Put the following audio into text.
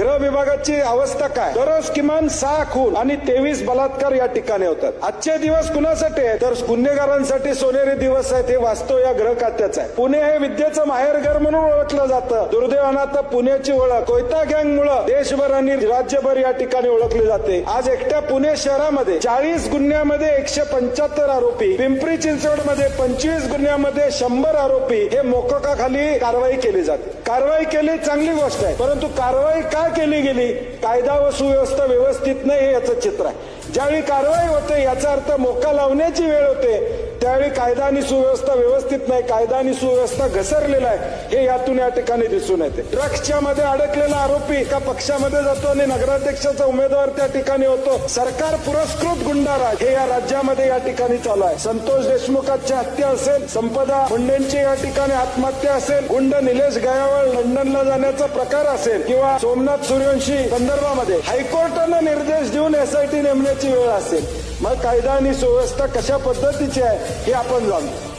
गृह विभागाची अवस्था काय? दररोज किमान 6 खून आणि 23 बलात्कार या ठिकाणी होतात. आजचे दिवस कुणासाठी आहे? तर गुन्हेगारांसाठी सोनेरी दिवस आहेत. हे वास्तव या गृह खात्याचं आहे. पुणे हे विद्येचं माहेरघर म्हणून ओळखलं जातं. दुर्दैवानं आता पुण्याची ओळख कोयता गँगमुळे देशभर आणि राज्यभर या ठिकाणी ओळखली जाते. आज एकट्या पुणे शहरामध्ये 40 गुन्ह्यामध्ये 175 आरोपी, पिंपरी चिंचवडमध्ये 25 गुन्ह्यामध्ये 100 आरोपी हे मोकोकाखाली कारवाई केली जाते. कारवाई केली चांगली गोष्ट आहे, परंतु कारवाई का केली गेली? कायदा व सुव्यवस्था व्यवस्थित नाही हे याचं चित्र आहे. ज्यावेळी कारवाई होते याचा अर्थ मोका लावण्याची वेळ होते, त्यावेळी कायदा आणि सुव्यवस्था व्यवस्थित नाही, कायदा आणि सुव्यवस्था घसरलेला आहे हे यातून या ठिकाणी दिसून येते. ड्रग्सच्या मध्ये अडकलेला आरोपी एका पक्षामध्ये जातो आणि नगराध्यक्षाचा उमेदवार त्या ठिकाणी होतो. सरकार पुरस्कृत गुंडाराज हे या राज्यामध्ये या ठिकाणी चालू आहे. संतोष देशमुखांची हत्या असेल, संपदा मुंडेंची या ठिकाणी आत्महत्या असेल, गुंड निलेश गायवळ लंडनला जाण्याचा प्रकार असेल किंवा सोमनाथ सूर्यवंशी संदर्भामध्ये हायकोर्टानं निर्देश देऊन एसआयटी नेमण्याची वेळ असेल. मग कायदा आणि सुव्यवस्था कशा पद्धतीची आहे हे आपण जाणतो.